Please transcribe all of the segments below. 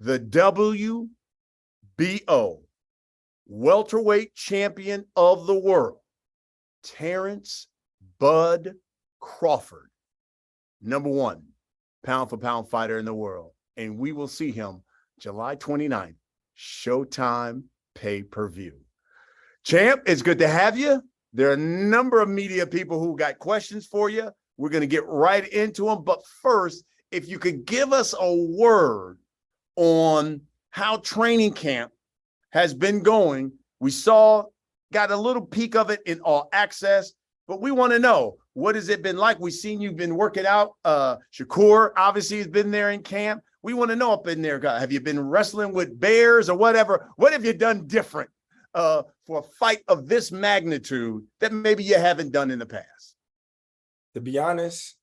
the WBO welterweight champion of the world, Terence Bud Crawford, #1 pound for pound fighter in the world. And we will see him July 29th, Showtime pay-per-view. Champ, it's good to have you. There are a number of media people who got questions for you. We're going to get right into them. But first, if you could give us a word on how training camp has been going. We got a little peek of it in All Access, but we want to know, what has it been like? We've seen you've been working out. Shakur obviously has been there in camp. We want to know up in there, have you been wrestling with bears or whatever? What have you done different for a fight of this magnitude that maybe you haven't done in the past? To be honest,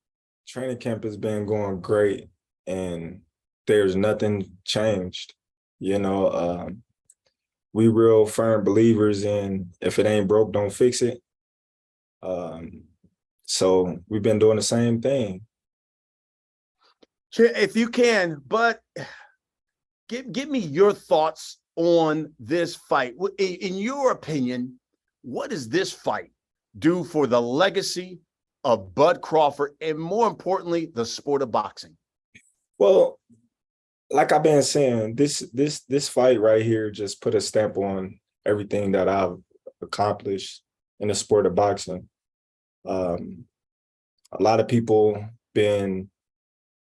training camp has been going great and there's nothing changed. You know, we real firm believers in if it ain't broke, don't fix it. So we've been doing the same thing. If you can, but give me your thoughts on this fight. In your opinion, what does this fight do for the legacy of Bud Crawford and, more importantly, the sport of boxing? Well, like I've been saying, this fight right here just put a stamp on everything that I've accomplished in the sport of boxing. A lot of people been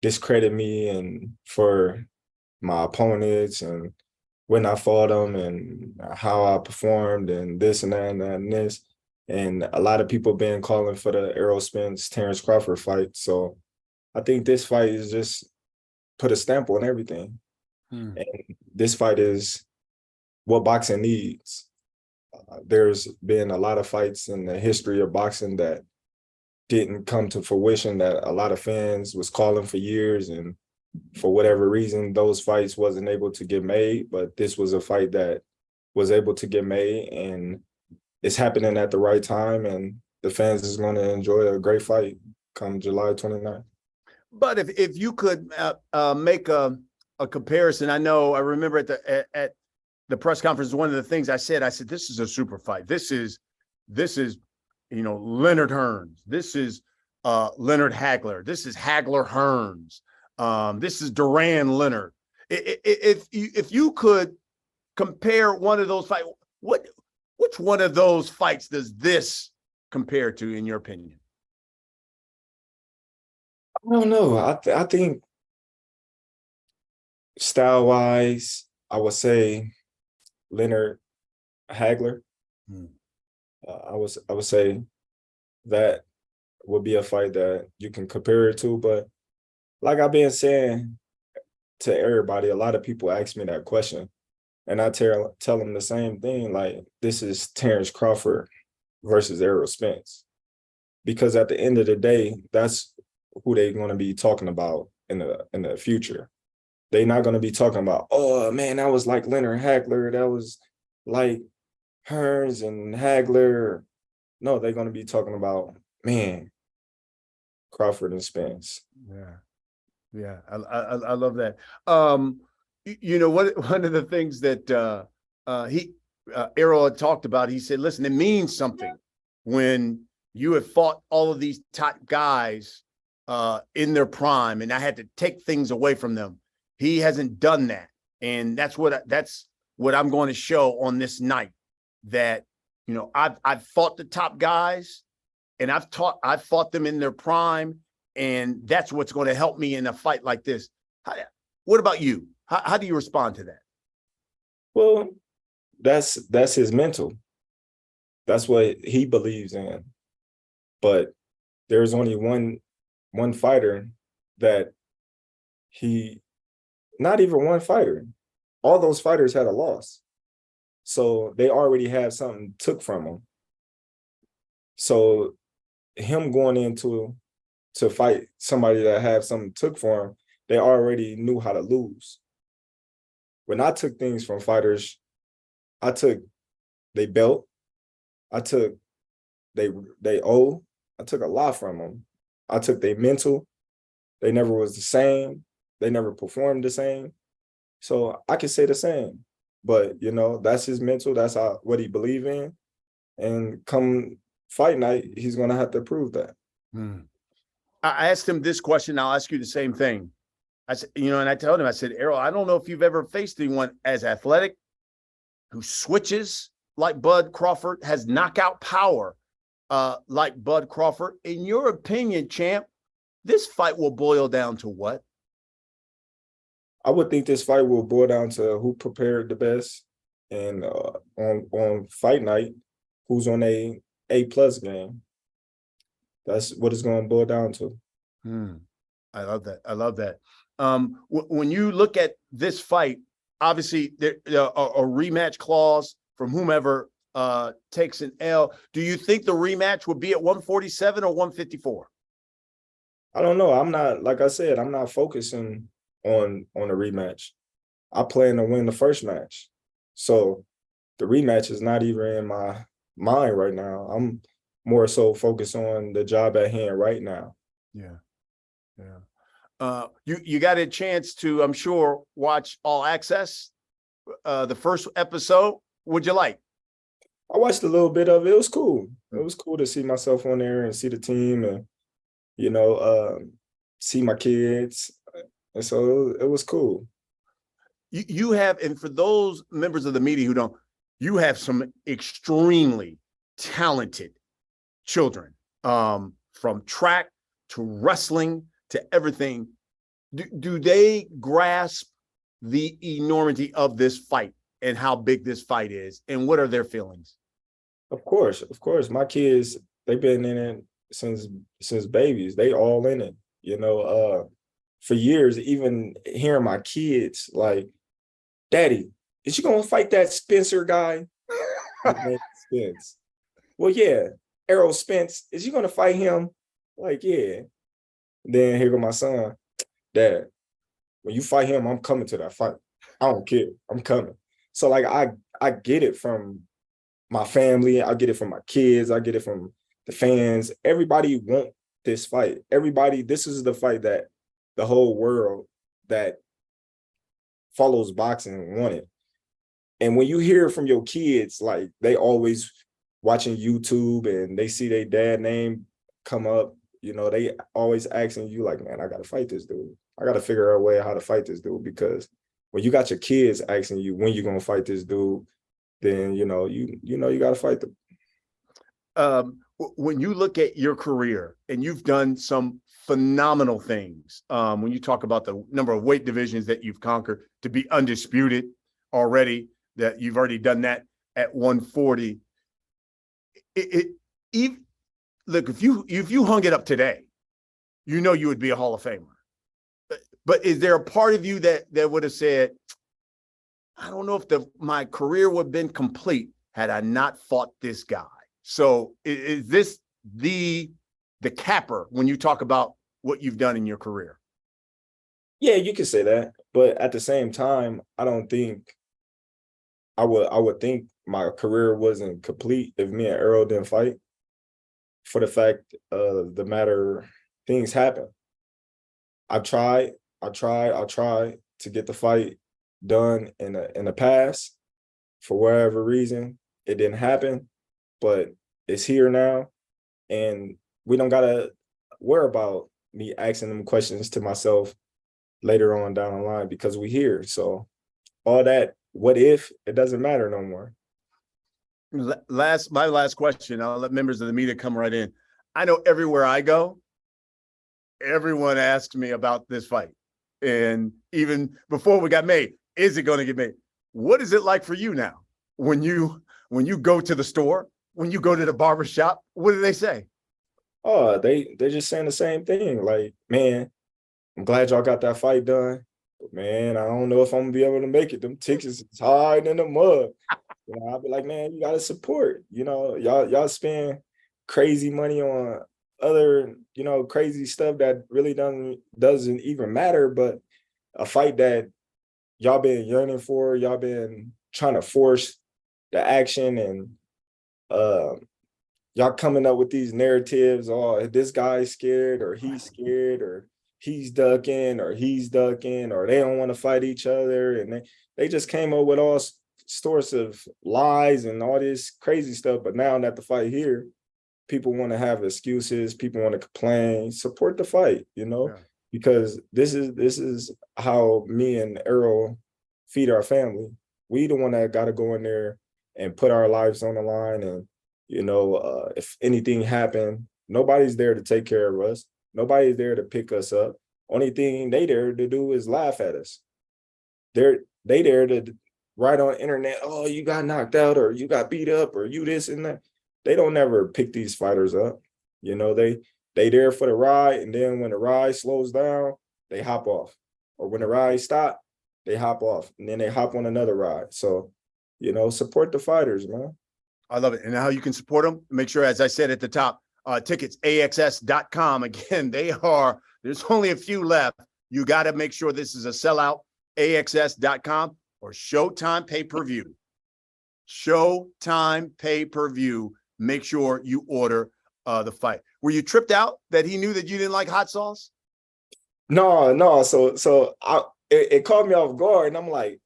discredit me and for my opponents and when I fought them and how I performed and this and that and that and this. And a lot of people been calling for the Errol Spence, Terence Crawford fight. So I think this fight is just put a stamp on everything. And this fight is what boxing needs. There's been a lot of fights in the history of boxing that didn't come to fruition, that a lot of fans was calling for years, and for whatever reason, those fights wasn't able to get made. But this was a fight that was able to get made, and it's happening at the right time, and the fans is going to enjoy a great fight come July 29th. But if you could make a comparison, I remember at the press conference, one of the things I said, this is a super fight. This is Leonard Hearns. This is Leonard Hagler. This is Hagler Hearns. This is Duran Leonard. If you could compare one of those fights, which one of those fights does this compare to, in your opinion? I don't know. I think style-wise, I would say Leonard Hagler. I would say that would be a fight that you can compare it to. But like I've been saying to everybody, a lot of people ask me that question, and I tell them the same thing. Like, this is Terence Crawford versus Errol Spence, because at the end of the day, that's who they're going to be talking about in the future. They're not going to be talking about, oh man, that was like Leonard Hagler, that was like Hearns and Hagler. No, they're going to be talking about, man, Crawford and Spence. Yeah, I love that. One of the things that Errol had talked about, he said, listen, it means something when you have fought all of these top guys in their prime, and I had to take things away from them. He hasn't done that, and that's what I'm going to show on this night. That I've fought the top guys, and I've fought them in their prime, and that's what's going to help me in a fight like this. What about you? How do you respond to that? Well, that's his mental. That's what he believes in. But there's only one fighter that not even one fighter. All those fighters had a loss. So they already have something took from them. So him going into to fight somebody that had something took for him, they already knew how to lose. When I took things from fighters, I took their belt, I took they owe, I took a lot from them. I took their mental. They never was the same. They never performed the same. So I can say the same. But, you know, that's his mental. That's what he believe in. And come fight night, he's going to have to prove that. I asked him this question. I'll ask you the same thing. I said, you know, and I told him, I said, Errol, I don't know if you've ever faced anyone as athletic who switches like Bud Crawford, has knockout power like Bud Crawford. In your opinion, champ, this fight will boil down to what? I would think this fight will boil down to who prepared the best, and on fight night, who's on A+ game. That's what it's going to boil down to. I love that. I love that. When you look at this fight, obviously there a rematch clause from whomever takes an L. Do you think the rematch would be at 147 or 154? I don't know. I'm not, like I said, I'm not focusing on a rematch. I plan to win the first match. So the rematch is not even in my mind right now. I'm more so focused on the job at hand right now. Yeah. You got a chance to, I'm sure, watch All Access, the first episode. What'd you like? I watched a little bit of it. It was cool. It was cool to see myself on there and see the team and, you know, see my kids. And so it was cool. You have, and for those members of the media who don't, you have some extremely talented children, from track to wrestling to everything. Do they grasp the enormity of this fight and how big this fight is? And what are their feelings? Of course. My kids, they've been in it since babies. They all in it, you know, for years, even hearing my kids like, Daddy, is you gonna fight that Spencer guy? Spence. Well, yeah. Errol Spence, is you gonna fight him? Like, yeah. Then here go my son, Dad, when you fight him, I'm coming to that fight. I don't care. I'm coming. So like I get it from my family, I get it from my kids, I get it from the fans. Everybody want this fight. Everybody, this is the fight that the whole world that follows boxing wanted. And when you hear from your kids, like they always watching YouTube and they see their dad name come up, you know, they always asking you like, man, I got to fight this dude. I got to figure out a way how to fight this dude, because when you got your kids asking you when you're going to fight this dude, then, you know, you got to fight them. When you look at your career, and you've done some phenomenal things, when you talk about the number of weight divisions that you've conquered, to be undisputed already, that you've already done that at 140. Look, if you hung it up today, you know you would be a Hall of Famer. But is there a part of you that would have said, I don't know if my career would have been complete had I not fought this guy? So is this the capper when you talk about what you've done in your career? Yeah, you can say that. But at the same time, I don't think I would think my career wasn't complete if me and Errol didn't fight. For the fact of the matter, things happen. I tried to get the fight done in the past. For whatever reason, it didn't happen, but it's here now. And we don't gotta worry about me asking them questions to myself later on down the line, because we here. So all that, what if, it doesn't matter no more. My last question, I'll let members of the media come right in. I know everywhere I go, everyone asks me about this fight. And even before we got made, is it going to get made? What is it like for you now? When you go to the store, when you go to the barbershop, what do they say? Oh, they're just saying the same thing. Like, man, I'm glad y'all got that fight done. But man, I don't know if I'm gonna be able to make it. Them tickets is hard in the mud. You know, I'll be like, man, you gotta support. You know, y'all spend crazy money on other, you know, crazy stuff that really doesn't even matter. But a fight that y'all been yearning for, y'all been trying to force the action, and y'all coming up with these narratives, oh, this guy's scared, or he's scared, or he's ducking or they don't want to fight each other. And they just came up with all sorts of lies and all this crazy stuff. But now that the fight here, people want to have excuses. People want to complain. Support the fight, because this is how me and Errol feed our family. We the one that got to go in there and put our lives on the line. And, if anything happened, nobody's there to take care of us. Nobody's there to pick us up. Only thing they there to do is laugh at us. They there to write on the internet, oh, you got knocked out or you got beat up or you this and that. They don't never pick these fighters up. They there for the ride, and then when the ride slows down, they hop off. Or when the ride stop, they hop off, and then they hop on another ride. So, support the fighters, man. I love it. And how you can support them, make sure, as I said at the top, tickets, AXS.com. Again, there's only a few left. You got to make sure this is a sellout, AXS.com or Showtime pay-per-view. Showtime pay-per-view. Make sure you order the fight. Were you tripped out that he knew that you didn't like hot sauce? No. So it caught me off guard, and I'm like,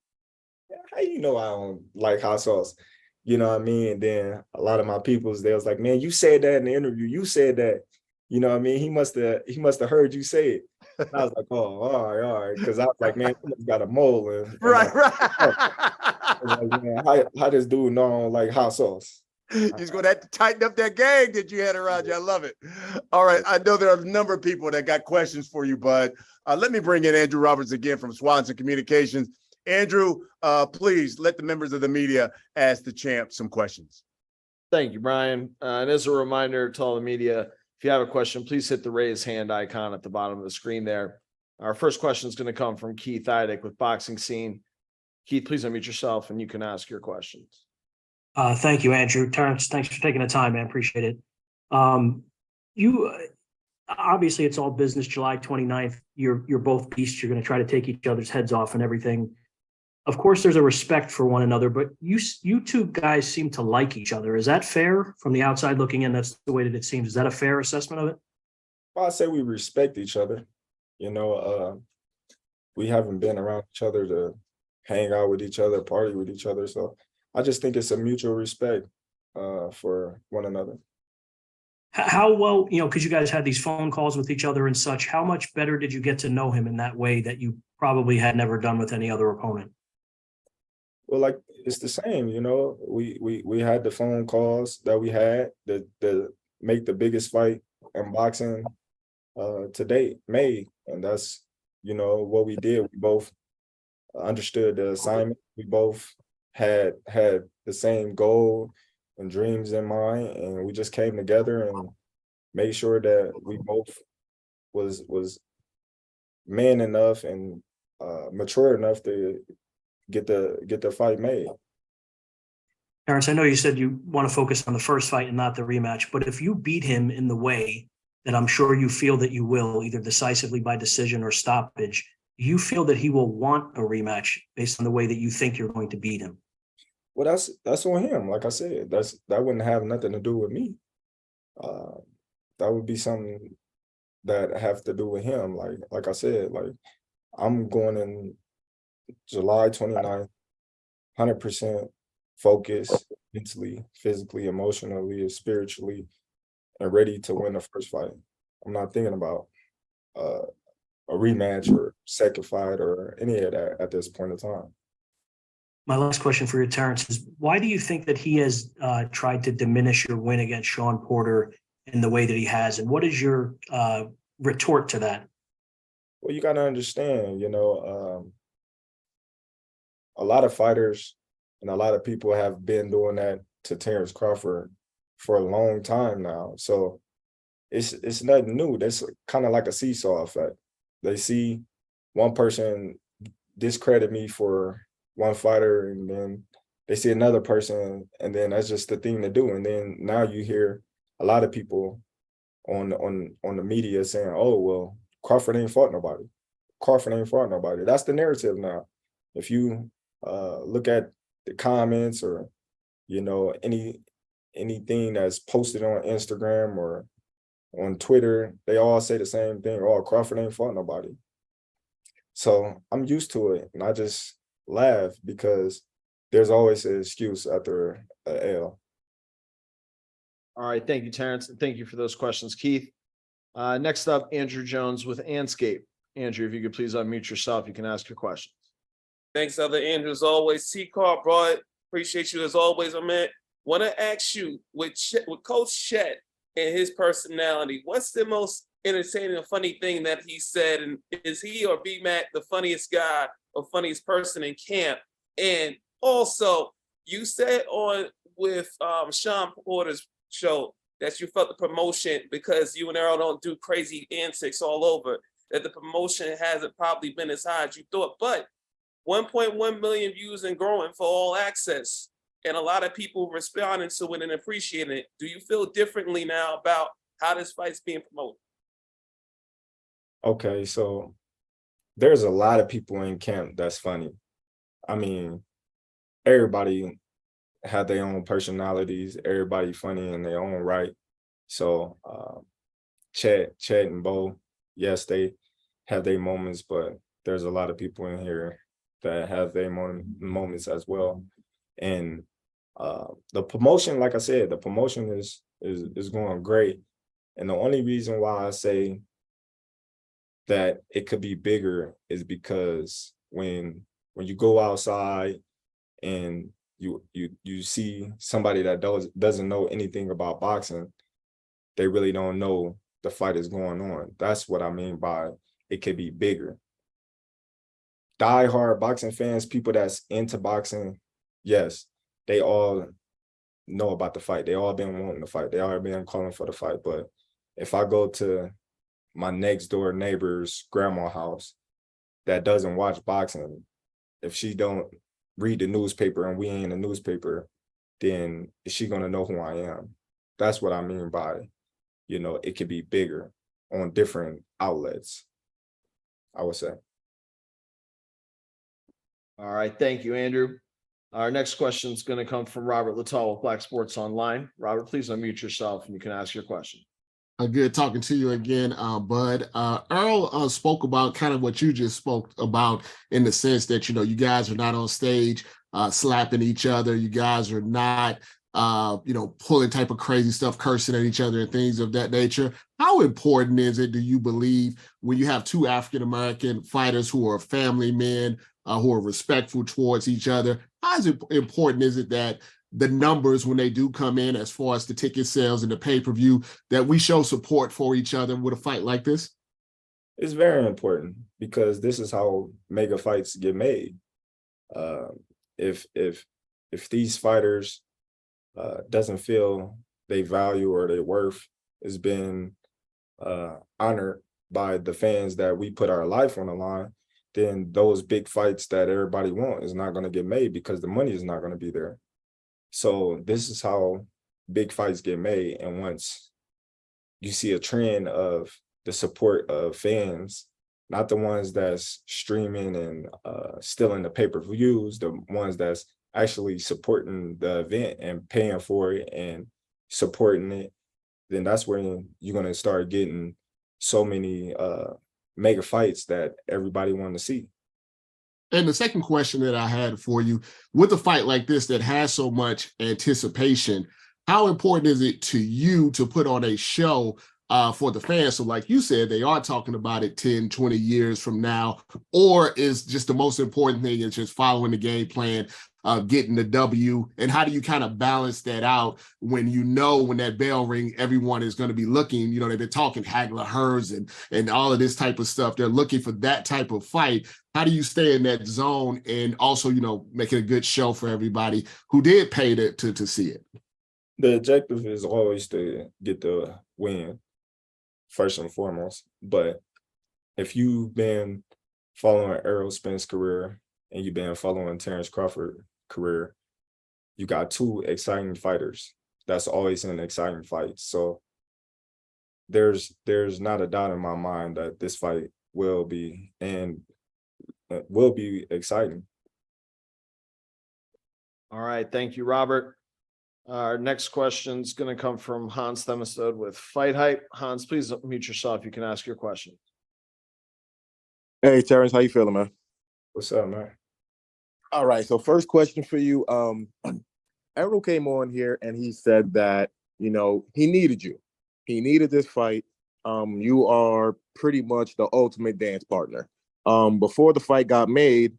how you know I don't like hot sauce? You know what I mean? And then a lot of my peoples, they was like, man, you said that in the interview. You said that. You know what I mean? He must have heard you say it. And I was like, oh, all right. Because I was like, man, he got a mole. Right. I was like, man, how this dude know I don't like hot sauce? He's going to have to tighten up that gang that you had around you. I love it. All right. I know there are a number of people that got questions for you, bud. Let me bring in Andrew Roberts again from Swanson Communications. Andrew, please let the members of the media ask the champ some questions. Thank you, Brian. And as a reminder to all the media, if you have a question, please hit the raise hand icon at the bottom of the screen there. Our first question is going to come from Keith Idek with Boxing Scene. Keith, please unmute yourself and you can ask your questions. Thank you, Andrew. Terence, thanks for taking the time, man. Appreciate it. Obviously, it's all business. July 29th, you're both beasts. You're going to try to take each other's heads off and everything. Of course, there's a respect for one another, but you two guys seem to like each other. Is that fair? From the outside looking in, that's the way that it seems. Is that a fair assessment of it? Well, I say we respect each other. We haven't been around each other to hang out with each other, party with each other. So I just think it's a mutual respect for one another. How well, because you guys had these phone calls with each other and such, how much better did you get to know him in that way that you probably had never done with any other opponent? Well, like, it's the same, we had the phone calls that we had to make the biggest fight in boxing to date made. And that's, what we did. We both understood the assignment. We both had the same goal and dreams in mind, and we just came together and made sure that we both was man enough and mature enough to get the fight made. Terence, I know you said you want to focus on the first fight and not the rematch, but if you beat him in the way that I'm sure you feel that you will, either decisively by decision or stoppage, do you feel that he will want a rematch based on the way that you think you're going to beat him? Well, that's on him. Like I said, that wouldn't have nothing to do with me. That would be something that have to do with him. Like I said, I'm going in July 29th, 100% focused, mentally, physically, emotionally, spiritually, and ready to win the first fight. I'm not thinking about a rematch or second fight or any of that at this point in time. My last question for you, Terence, is why do you think that he has tried to diminish your win against Sean Porter in the way that he has? And what is your retort to that? Well, you got to understand, a lot of fighters and a lot of people have been doing that to Terence Crawford for a long time now. So it's nothing new. That's kind of like a seesaw effect. They see one person discredit me for one fighter, and then they see another person, and then that's just the thing to do. And then now you hear a lot of people on the media saying, oh, well, Crawford ain't fought nobody. Crawford ain't fought nobody. That's the narrative now. If you look at the comments or, anything that's posted on Instagram or on Twitter, they all say the same thing. Oh, Crawford ain't fought nobody. So I'm used to it, and I just laugh because there's always an excuse after an L. All right. Thank you, Terrence. And thank you for those questions, Keith. Next up, Andrew Jones with Anscape. Andrew, if you could please unmute yourself, you can ask your questions. Thanks, other Andrew, as always. C-Car, bro, appreciate you as always, my man. Want to ask you, with Coach Chet and his personality, what's the most entertaining or funny thing that he said? And is he or B-Mac the funniest guy or funniest person in camp? And also, you said on with Sean Porter's show that you felt the promotion, because you and Errol don't do crazy antics all over, that the promotion hasn't probably been as high as you thought. But 1.1 million views and growing for All Access, and a lot of people responding to it and appreciating it. Do you feel differently now about how this fight's being promoted? Okay, so there's a lot of people in camp that's funny. I mean, everybody had their own personalities, everybody funny in their own right. So Chet and Bo, yes, they have their moments, but there's a lot of people in here that have their moments as well. And the promotion, like I said, the promotion is going great. And the only reason why I say that it could be bigger is because when you go outside and you see somebody that doesn't know anything about boxing, they really don't know the fight is going on. That's what I mean by it could be bigger. Die-hard boxing fans, people that's into boxing, yes, they all know about the fight. They all been wanting the fight. They all been calling for the fight. But if I go to my next door neighbor's grandma's house that doesn't watch boxing, if she don't read the newspaper and we ain't in the newspaper, then is she gonna know who I am? That's what I mean by, it could be bigger on different outlets, I would say. All right. Thank you, Andrew. Our next question is going to come from Robert Littall with Black Sports Online. Robert, please unmute yourself and you can ask your question. Good talking to you again, Bud. Errol spoke about kind of what you just spoke about, in the sense that, you guys are not on stage slapping each other. You guys are not, pulling type of crazy stuff, cursing at each other and things of that nature. How important is it, do you believe, when you have two African-American fighters who are family men, who are respectful towards each other? How important is it that the numbers, when they do come in, as far as the ticket sales and the pay-per-view, that we show support for each other with a fight like this? It's very important, because this is how mega fights get made. If these fighters doesn't feel they value or their worth is being honored by the fans that we put our life on the line, then those big fights that everybody wants is not going to get made, because the money is not going to be there. So this is how big fights get made. And once you see a trend of the support of fans, not the ones that's streaming and stealing the pay-per-views, the ones that's actually supporting the event and paying for it and supporting it, then that's when you're going to start getting so many mega fights that everybody wants to see. And the second question that I had for you, with a fight like this that has so much anticipation, how important is it to you to put on a show for the fans? So like you said, they are talking about it 10, 20 years from now, or is just the most important thing is just following the game plan, getting the W? And how do you kind of balance that out when when that bell ring, everyone is going to be looking, they've been talking Hagler, Hurts, and all of this type of stuff. They're looking for that type of fight. How do you stay in that zone and also, making a good show for everybody who did pay to see it? The objective is always to get the win, first and foremost. But if you've been following Errol Spence's career and you've been following Terence Crawford career, you got two exciting fighters. That's always an exciting fight. So there's not a doubt in my mind that this fight will be exciting. All right. Thank you, Robert. Our next question is going to come from Hans Themestod with FightHype. Hans, please mute yourself. You can ask your question. Hey, Terrence, how you feeling, man? What's up, man? All right, so first question for you. Errol came on here and he said that, you know, he needed you. He needed this fight. You are pretty much the ultimate dance partner. Before the fight got made,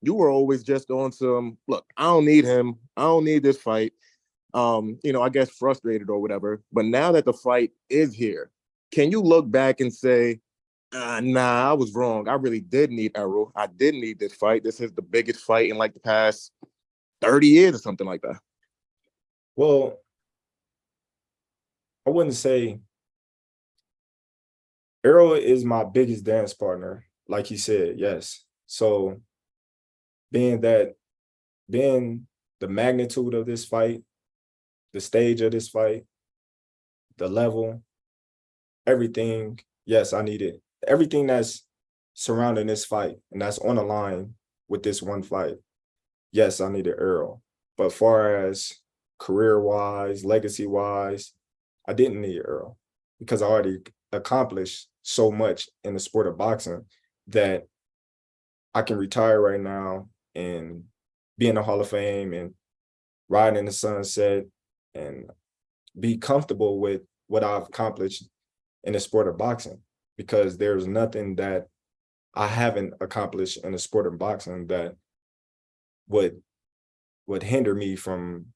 you were always just on some, look, I don't need him. I don't need this fight. You know, I guess frustrated or whatever. But now that the fight is here, can you look back and say, nah, I was wrong. I really did need Errol. I did need this fight. This is the biggest fight in like the past 30 years or something like that. Well, I wouldn't say Errol is my biggest dance partner, like you said, yes. So being the magnitude of this fight, the stage of this fight, the level, everything, yes, I need it. Everything that's surrounding this fight and that's on the line with this one fight, yes, I needed Errol. But far as career-wise, legacy-wise, I didn't need Errol because I already accomplished so much in the sport of boxing that I can retire right now and be in the Hall of Fame and ride in the sunset and be comfortable with what I've accomplished in the sport of boxing, because there's nothing that I haven't accomplished in the sport of boxing that would hinder me from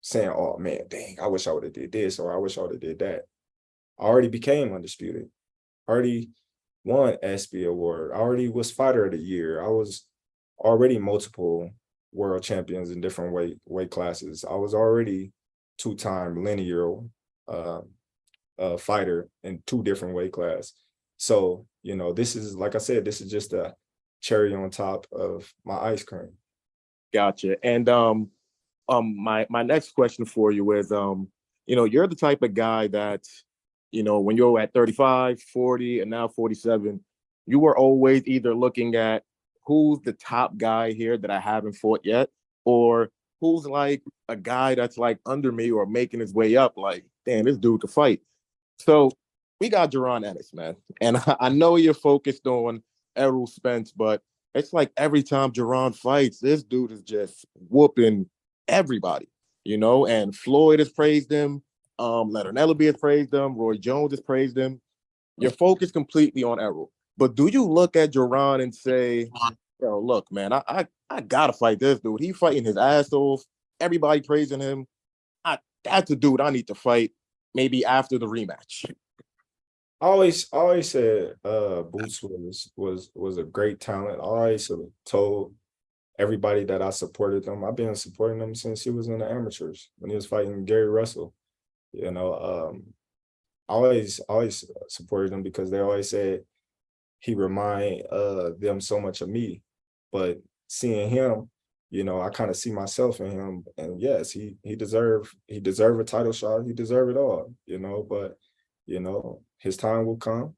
saying, oh man, dang, I wish I would have did this, or I wish I would have did that. I already became undisputed. I already won ESPY award. I already was fighter of the year. I was already multiple world champions in different weight classes. I was already two-time linear fighter in 2 different weight classes. So, you know, this is, like I said, this is just a cherry on top of my ice cream. Gotcha. And my next question for you is, you know, you're the type of guy that, you know, when you're at 35, 40, and now 47, you were always either looking at who's the top guy here that I haven't fought yet, or who's like a guy that's like under me or making his way up, like, damn, this dude could fight. So we got Jaron Ennis, man. And I know you're focused on Errol Spence, but it's like every time Jaron fights, this dude is just whooping everybody, you know, and Floyd has praised him. Leonard Ellaby has praised him. Roy Jones has praised him. You're focused completely on Errol. But do you look at Jaron and say, yo, look, man, I gotta fight this dude. He fighting his ass off. Everybody praising him. That's a dude I need to fight maybe after the rematch. I always said Boots was a great talent. I always told everybody that I supported them. I've been supporting him since he was in the amateurs when he was fighting Gary Russell. You know, I always supported him because they always said he remind them so much of me. But seeing him, you know, I kind of see myself in him. And yes, he deserved a title shot. He deserved it all, you know, but, you know, his time will come.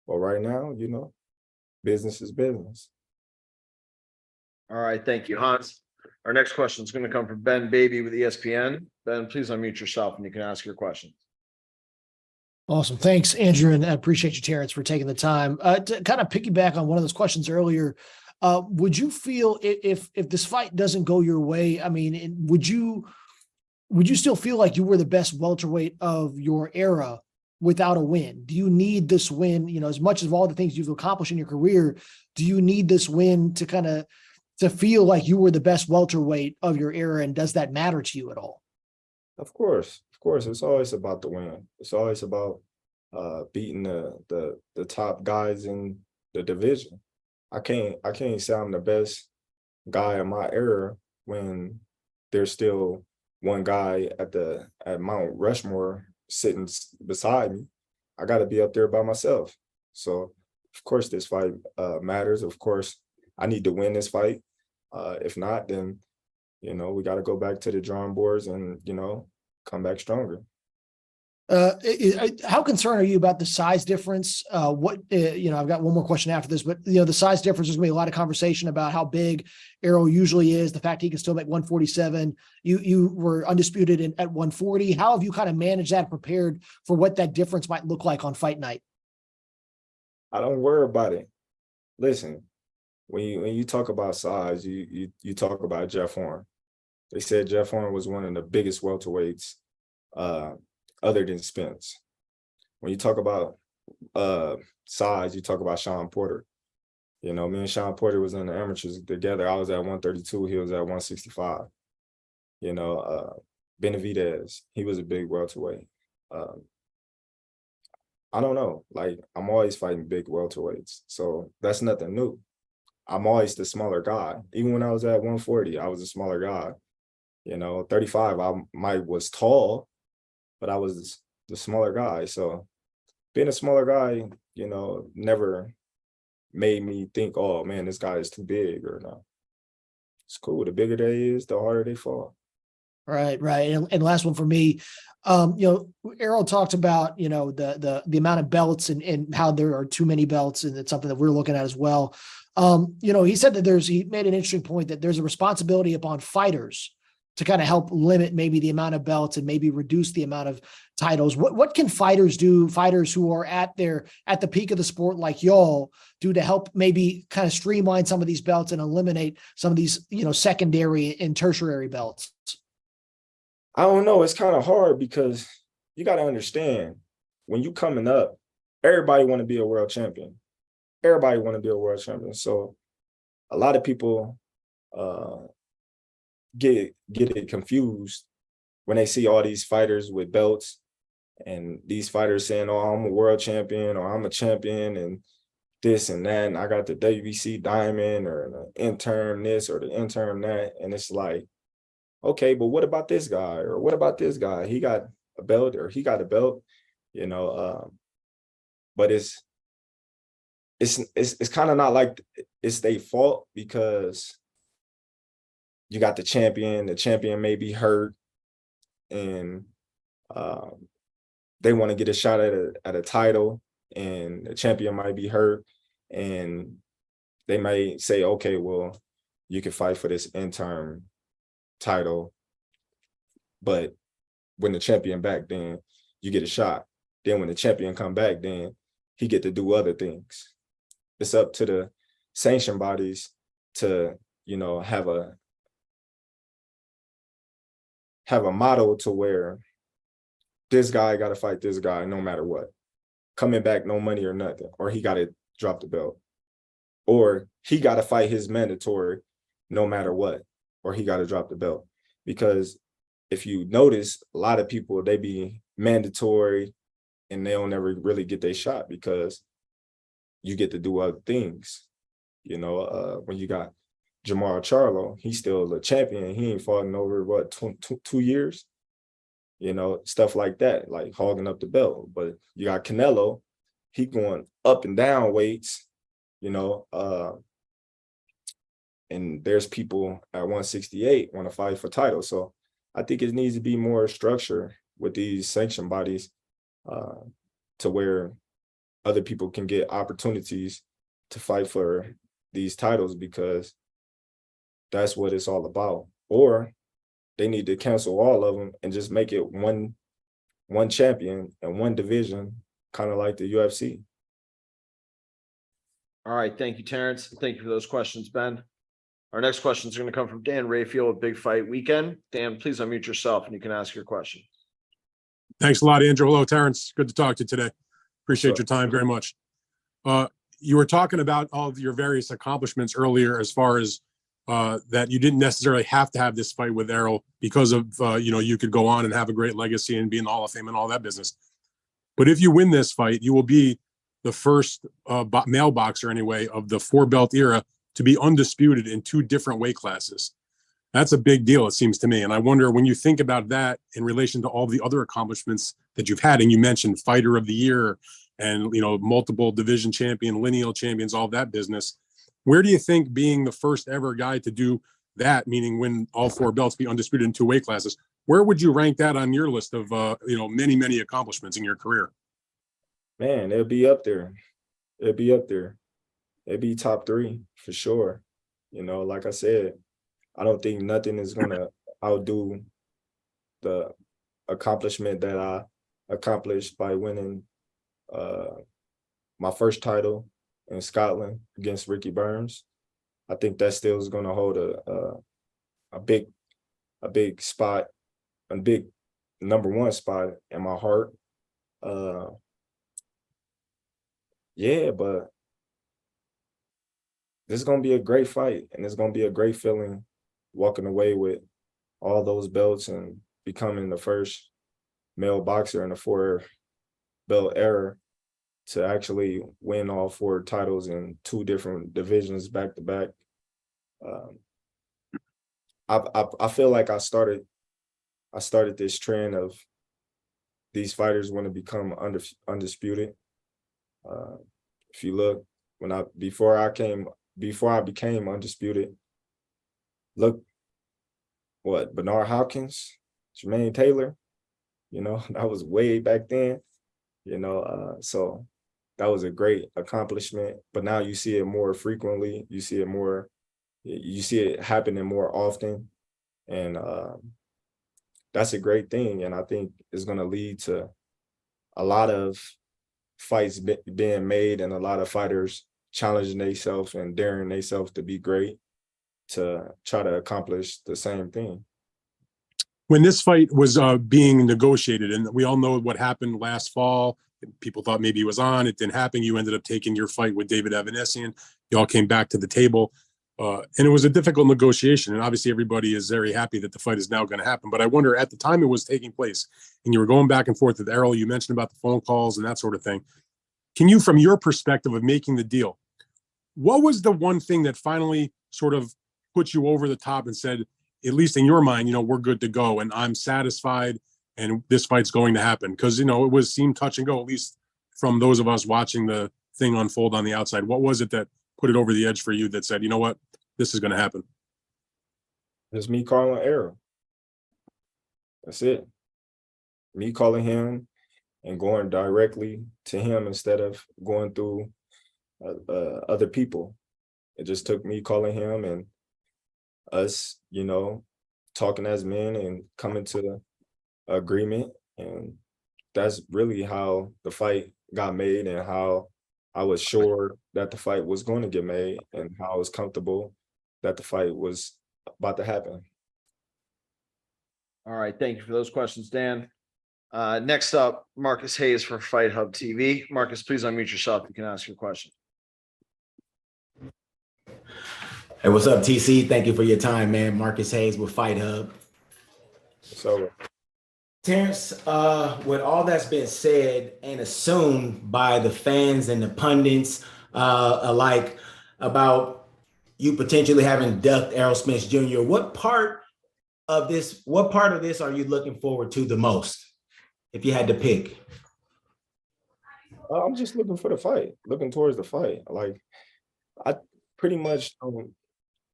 But right now, you know, business is business. All right. Thank you, Hans. Our next question is going to come from Ben Baby with ESPN. Ben, please unmute yourself and you can ask your question. Awesome. Thanks, Andrew. And I appreciate you, Terrence, for taking the time. To kind of piggyback on one of those questions earlier, would you feel if this fight doesn't go your way, I mean, would you still feel like you were the best welterweight of your era without a win? Do you need this win, you know, as much as all the things you've accomplished in your career, do you need this win to kind of to feel like you were the best welterweight of your era? And does that matter to you at all? Of course. It's always about the win. It's always about beating the top guys in the division. I can't say I'm the best guy in my era when there's still one guy at Mount Rushmore sitting beside me. I got to be up there by myself. So of course this fight matters. Of course I need to win this fight. If not, then, you know, we got to go back to the drawing boards and, you know, come back stronger. How concerned are you about the size difference? I've got one more question after this, but the size difference, there's gonna be a lot of conversation about how big Errol usually is, the fact he can still make 147. You were undisputed at 140. How have you kind of managed that, prepared for what that difference might look like on fight night? I don't worry about it. Listen, when you talk about size, you talk about Jeff Horn. They said Jeff Horn was one of the biggest welterweights, other than Spence. When you talk about size, you talk about Sean Porter. You know, me and Sean Porter was in the amateurs together. I was at 132, he was at 165. You know, Benavidez, he was a big welterweight. I don't know, like, I'm always fighting big welterweights, so that's nothing new. I'm always the smaller guy. Even when I was at 140, I was a smaller guy. You know, 35, I was tall, but I was the smaller guy. So being a smaller guy, you know, never made me think, oh man, this guy is too big or no. It's cool. The bigger they is, the harder they fall. Right. And last one for me, Errol talked about, the amount of belts and how there are too many belts, and it's something that we're looking at as well. He said that he made an interesting point that there's a responsibility upon fighters to kind of help limit maybe the amount of belts and maybe reduce the amount of titles. What can fighters do, fighters who are at the peak of the sport like y'all, do to help maybe kind of streamline some of these belts and eliminate some of these, secondary and tertiary belts? I don't know. It's kind of hard because you got to understand, when you coming up, everybody want to be a world champion. Everybody want to be a world champion. So a lot of people get it confused when they see all these fighters with belts and these fighters saying, oh, I'm a world champion or I'm a champion and this and that, and I got the WBC diamond or the interim this or the interim that. And it's like, okay, but what about this guy? Or what about this guy? He got a belt or he got a belt, but it's kind of not like it's their fault, because you got the champion may be hurt, and they want to get a shot at a title, and the champion might be hurt, and they may say, okay, well, you can fight for this interim title, but when the champion back, then you get a shot. Then when the champion come back, then he get to do other things. It's up to the sanction bodies to, have a model to where this guy got to fight this guy no matter what. Coming back, no money or nothing, or he got to drop the belt, or he got to fight his mandatory no matter what, or he got to drop the belt. Because if you notice, a lot of people, they be mandatory and they don't ever really get their shot, because you get to do other things. When you got Jamar Charlo, he's still a champion. He ain't fought in over, 2 years? Stuff like that, like hogging up the belt. But you got Canelo, he going up and down weights, and there's people at 168 want to fight for titles. So I think it needs to be more structure with these sanction bodies, to where other people can get opportunities to fight for these titles, because that's what it's all about. Or they need to cancel all of them and just make it one champion and one division, kind of like the UFC. All right. Thank you, Terrence. Thank you for those questions, Ben. Our next questions are going to come from Dan Rayfield with Big Fight Weekend. Dan, please unmute yourself and you can ask your question. Thanks a lot, Andrew. Hello, Terrence. Good to talk to you today. Appreciate Sure. your time very much. You were talking about all of your various accomplishments earlier, as far as that you didn't necessarily have to have this fight with Errol because of, you could go on and have a great legacy and be in the Hall of Fame and all that business. But if you win this fight, you will be the first male boxer, anyway, of the 4-belt era to be undisputed in 2 different weight classes. That's a big deal, it seems to me. And I wonder, when you think about that in relation to all the other accomplishments that you've had, and you mentioned Fighter of the Year and, multiple division champion, lineal champions, all that business, where do you think being the first ever guy to do that, meaning win all 4 belts, be undisputed in 2 weight classes, Where would you rank that on your list of many accomplishments in your career? Man, it'll be up there. It'll be up there. It'll be top 3 for sure. You know, like I said, I don't think nothing is gonna outdo the accomplishment that I accomplished by winning my first title in Scotland against Ricky Burns. I think that still is gonna hold a big spot, a big #1 spot in my heart. Yeah, but this is gonna be a great fight, and it's gonna be a great feeling walking away with all those belts and becoming the first male boxer in the 4-belt era to actually win all 4 titles in 2 different divisions back to back. I feel like I started this trend of these fighters want to become undisputed. If you look, before I became undisputed, look what Bernard Hopkins, Jermaine Taylor, you know, that was way back then, you know, so that was a great accomplishment. But now you see it more frequently, you see it happening more often, and that's a great thing. And I think it's going to lead to a lot of fights being made and a lot of fighters challenging themselves and daring themselves to be great to try to accomplish the same thing. When this fight was being negotiated, and we all know what happened last fall, people thought maybe he was on, it didn't happen. You ended up taking your fight with David Evanesian. You all came back to the table. And it was a difficult negotiation. And obviously everybody is very happy that the fight is now going to happen. But I wonder, at the time it was taking place and you were going back and forth with Errol, you mentioned about the phone calls and that sort of thing. Can you, from your perspective of making the deal, what was the one thing that finally sort of put you over the top and said, at least in your mind, you know, we're good to go and I'm satisfied and this fight's going to happen? Because, you know, it seemed touch and go, at least from those of us watching the thing unfold on the outside. What was it that put it over the edge for you that said, you know what, this is going to happen? It's me calling Errol. That's it. Me calling him and going directly to him instead of going through other people. It just took me calling him and us, you know, talking as men and coming to agreement. And that's really how the fight got made and how I was sure that the fight was going to get made and how I was comfortable that the fight was about to happen. All right. Thank you for those questions, Dan. Next up, Marcus Hayes for FightHype TV. Marcus, please unmute yourself. You can ask your question. Hey, what's up, TC? Thank you for your time, man. Marcus Hayes with FightHype. So, Terrence, with all that's been said and assumed by the fans and the pundits alike about you potentially having ducked Errol Spence Jr., what part of this are you looking forward to the most, if you had to pick? I'm just looking for the fight, looking towards the fight. Like, I pretty much don't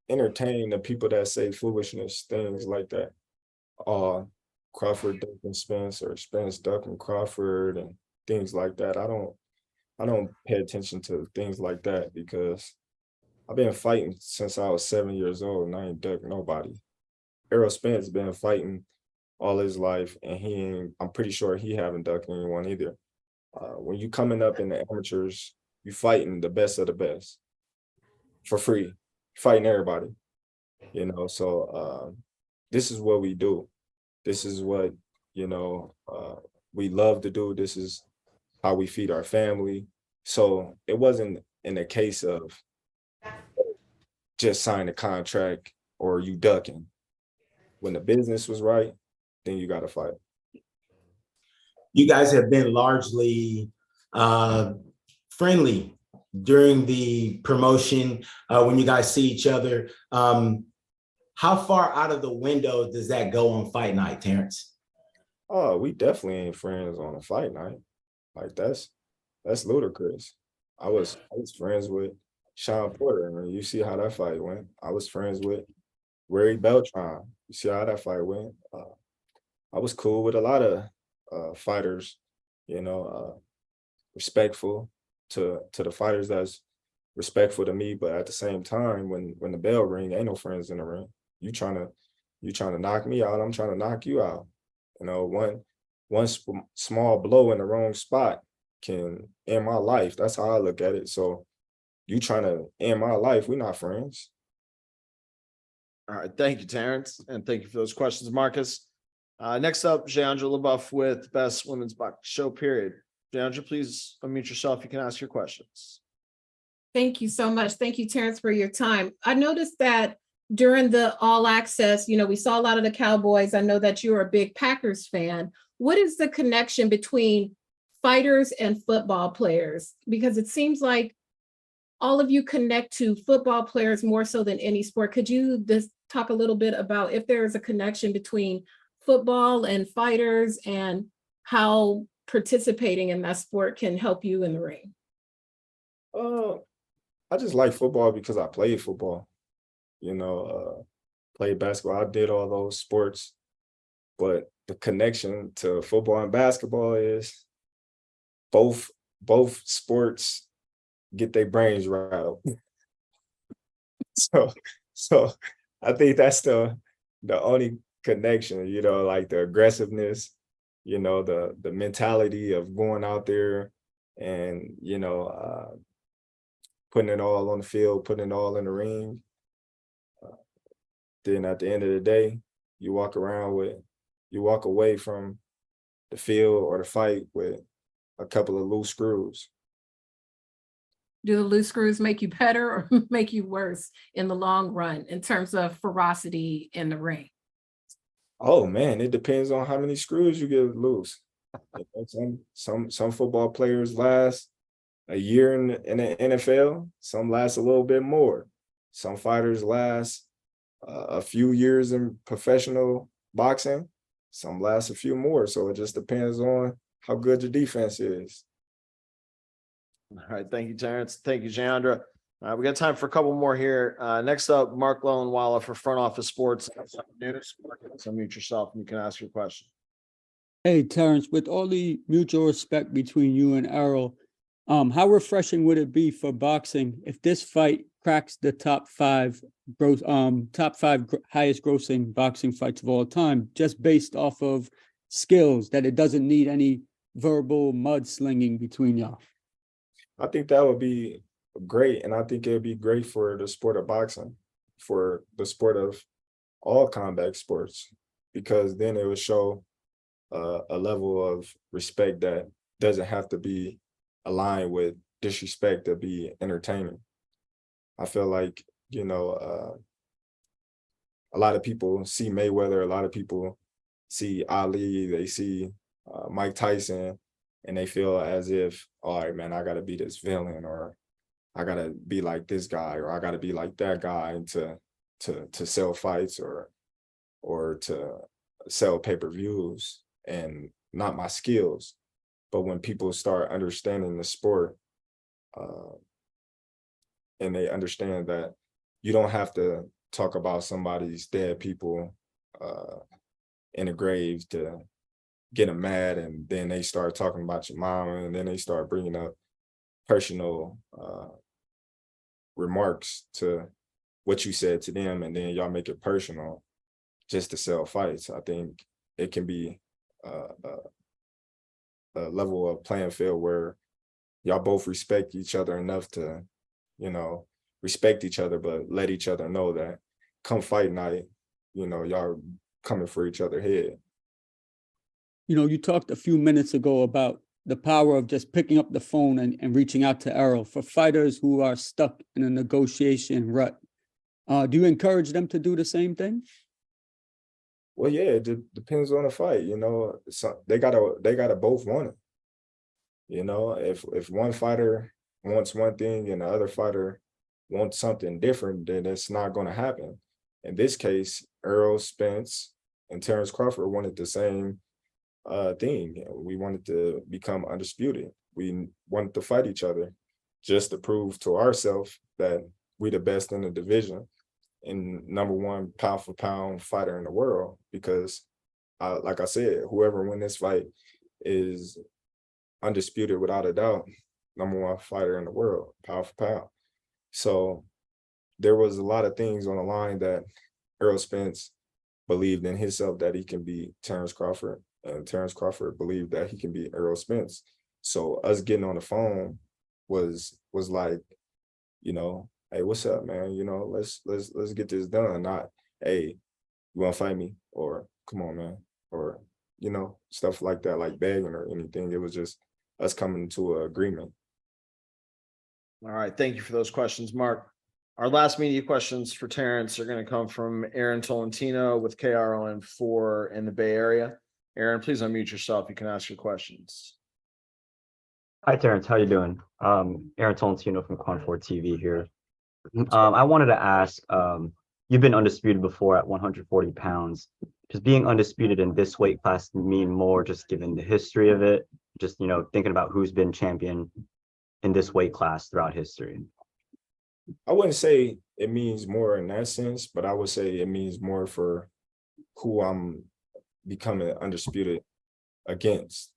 entertain the people that say foolishness, things like that. Crawford ducking Spence or Spence ducking Crawford and things like that. I don't pay attention to things like that because I've been fighting since I was 7 years old and I ain't ducked nobody. Errol Spence been fighting all his life and I'm pretty sure he haven't ducked anyone either. When you coming up in the amateurs, you fighting the best of the best for free, fighting everybody, you know. So this is what we do. This is what, you know, we love to do. This is how we feed our family. So it wasn't in a case of just sign a contract or you ducking. When the business was right, then you got to fight. You guys have been largely friendly during the promotion when you guys see each other. How far out of the window does that go on fight night, Terrence? Oh, we definitely ain't friends on a fight night. Like that's ludicrous. I was friends with Sean Porter, and you see how that fight went. I was friends with Ray Beltran. You see how that fight went. I was cool with a lot of fighters, you know, respectful to the fighters that's respectful to me, but at the same time, when the bell ring, ain't no friends in the ring. You trying to knock me out, I'm trying to knock you out. You know, one small blow in the wrong spot can end my life. That's how I look at it. So you trying to end my life, we're not friends. All right. Thank you, Terrence. And thank you for those questions, Marcus. Next up, Jayandra LaBeouf with Best Women's Boxing Show, period. Jayandra, please unmute yourself. You can ask your questions. Thank you so much. Thank you, Terrence, for your time. I noticed that during the All Access, we saw a lot of the Cowboys. I know that you're a big Packers fan. What is the connection between fighters and football players? Because it seems like all of you connect to football players more so than any sport. Could you just talk a little bit about if there is a connection between football and fighters and how participating in that sport can help you in the ring? I just like football because I played football, played basketball. I did all those sports, but the connection to football and basketball is both sports get their brains rattled. So I think that's the only connection, like the aggressiveness, the mentality of going out there and, putting it all on the field, putting it all in the ring. Then at the end of the day, you walk away from the field or the fight with a couple of loose screws. Do the loose screws make you better or make you worse in the long run in terms of ferocity in the ring? Oh man, it depends on how many screws you get loose. Some football players last a year in the NFL. Some last a little bit more. Some fighters last a few years in professional boxing. Some last a few more. So it just depends on how good your defense is. All right. Thank you, Terrence. Thank you, Jayandra. We got time for a couple more here. Next up, Mark Lowenwala for Front Office Sports. So unmute yourself and you can ask your question. Hey, Terrence, with all the mutual respect between you and Errol, how refreshing would it be for boxing if this fight cracks the top five highest grossing boxing fights of all time, just based off of skills, that it doesn't need any verbal mudslinging between y'all? I think that would be great. And I think it would be great for the sport of boxing, for the sport of all combat sports, because then it would show a level of respect that doesn't have to be aligned with disrespect to be entertaining. I feel like, a lot of people see Mayweather, a lot of people see Ali, they see Mike Tyson, and they feel as if, all right, man, I got to be this villain, or I got to be like this guy, or I got to be like that guy to sell fights or to sell pay-per-views, and not my skills. But when people start understanding the sport, and they understand that you don't have to talk about somebody's dead people in the grave to get them mad, and then they start talking about your mama, and then they start bringing up personal remarks to what you said to them, and then y'all make it personal just to sell fights. I think it can be a level of playing field where y'all both respect each other enough to, respect each other, but let each other know that come fight night, y'all coming for each other head. You talked a few minutes ago about the power of just picking up the phone and reaching out to Errol. For fighters who are stuck in a negotiation rut, do you encourage them to do the same thing? Well, yeah, it depends on the fight. So they gotta both want it. If one fighter wants one thing and the other fighter wants something different, then it's not going to happen. In this case, Errol Spence and Terence Crawford wanted the same thing. We wanted to become undisputed. We wanted to fight each other just to prove to ourselves that we the best in the division and #1 pound for pound fighter in the world, because like I said, whoever win this fight is undisputed without a doubt, #1 fighter in the world, pound for pound. So there was a lot of things on the line that Errol Spence believed in himself that he can be Terence Crawford, and Terence Crawford believed that he can be Errol Spence. So us getting on the phone was like, you know, hey, what's up, man? You know, let's get this done. Not, hey, you want to fight me? Or come on, man. Or, you know, stuff like that, like begging or anything. It was just us coming to an agreement. All right. Thank you for those questions, Mark. Our last media questions for Terrence are going to come from Aaron Tolentino with KRON4 in the Bay Area. Aaron, please unmute yourself. You can ask your questions. Hi, Terrence. How you doing? Aaron Tolentino from Quan4 TV here. I wanted to ask, you've been undisputed before at 140 pounds. Does being undisputed in this weight class mean more just given the history of it? Just, you know, thinking about who's been champion in this weight class throughout history. I wouldn't say it means more in that sense, but I would say it means more for who I'm becoming undisputed against.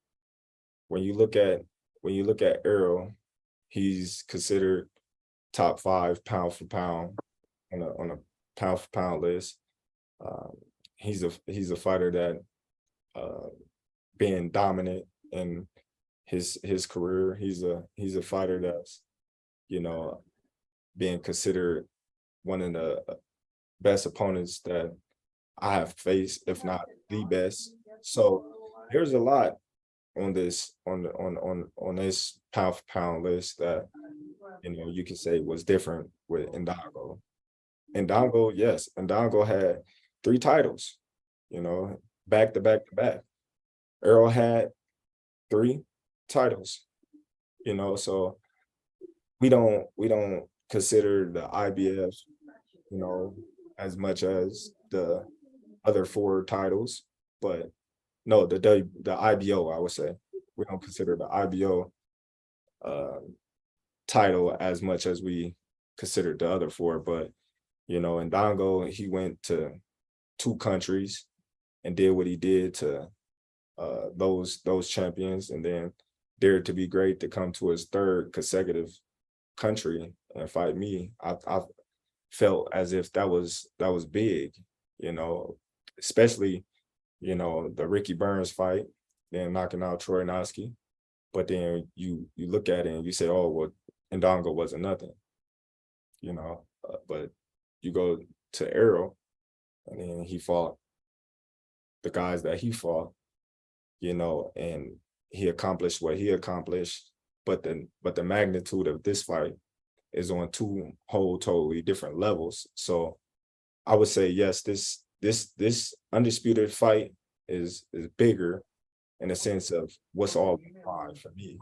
When you look at Errol, he's considered top 5 pound for pound on a pound for pound list. He's a fighter that being dominant in his career. He's a fighter that's, you know, being considered one of the best opponents that I have faced, if not the best. So there's a lot on this on this pound for pound list that, you know, you can say was different with Ndongo. Ndongo, yes, Ndongo had 3 titles, you know, back to back to back. Errol had 3 titles, you know, so we don't consider the IBF, you know, as much as the other 4 titles, but no, the IBO, I would say. We don't consider the IBO title as much as we considered the other 4, but, you know, in Ndongo, he went to 2 countries and did what he did to those champions, and then dared to be great to come to his 3rd consecutive country and fight me. I felt as if that was big, you know, especially, you know, the Ricky Burns fight, then knocking out Troy Noski. But then you look at it and you say, oh, well, Ndongo wasn't nothing, you know, but you go to Errol and then he fought the guys that he fought, you know, and he accomplished what he accomplished, but the magnitude of this fight is on 2 whole totally different levels. So I would say, yes, this undisputed fight is bigger in the sense of what's all on the line for me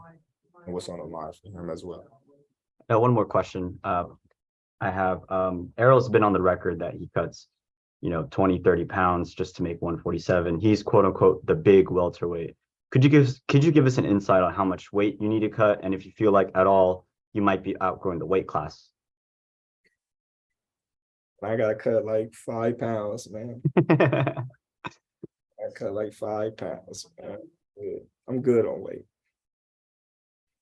and what's on the line for him as well. Now, one more question. I have Errol's been on the record that he cuts, you know, 20, 30 pounds just to make 147. He's quote unquote the big welterweight. Could you give us an insight on how much weight you need to cut, and if you feel like at all you might be outgrowing the weight class? I gotta cut like 5 pounds, man. I cut like 5 pounds, man. I'm good on weight.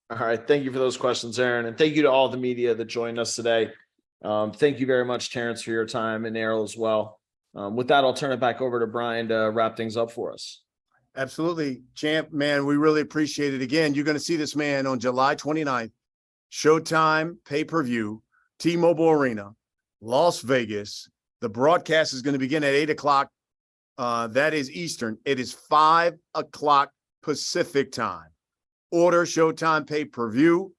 All right. Thank you for those questions, Aaron. And thank you to all the media that joined us today. Thank you very much, Terrence, for your time, and Errol as well. With that, I'll turn it back over to Brian to wrap things up for us. Absolutely, champ, man. We really appreciate it. Again, you're going to see this man on July 29th, Showtime pay-per-view, T-Mobile Arena, Las Vegas. The broadcast is going to begin at 8 o'clock. That is Eastern. It is 5 o'clock Pacific time. Order Showtime pay-per-view,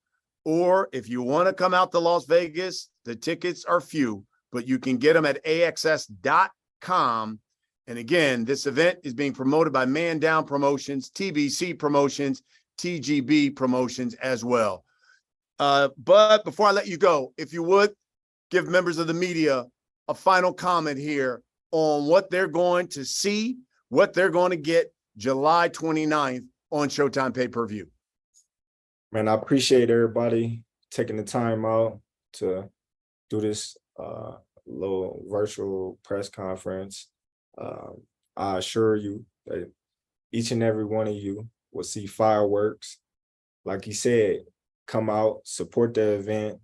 or if you want to come out to Las Vegas, the tickets are few, but you can get them at AXS.com. And again, this event is being promoted by Man Down Promotions, TBC Promotions, TGB Promotions as well. But before I let you go, if you would, give members of the media a final comment here on what they're going to see, what they're going to get July 29th on Showtime pay-per-view. Man, I appreciate everybody taking the time out to do this little virtual press conference. I assure you that each and every one of you will see fireworks. Like he said, come out, support the event,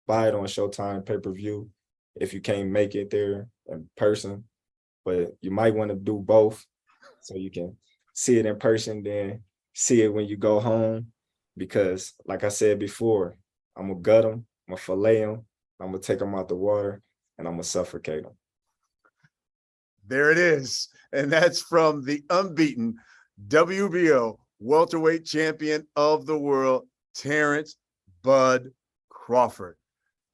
buy it on Showtime pay-per-view if you can't make it there in person. But you might want to do both so you can see it in person, then see it when you go home. Because like I said before, I'm gonna gut them, I'm gonna fillet them, I'm gonna take them out the water, and I'm gonna suffocate them. There it is. And that's from the unbeaten WBO welterweight champion of the world, Terence Bud Crawford.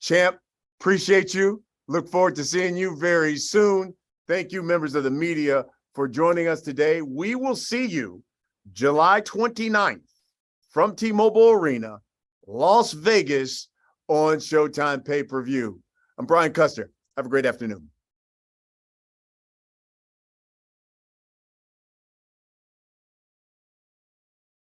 Champ, appreciate you. Look forward to seeing you very soon. Thank you, members of the media, for joining us today. We will see you July 29th from T-Mobile Arena, Las Vegas, on Showtime pay-per-view. I'm Brian Custer. Have a great afternoon.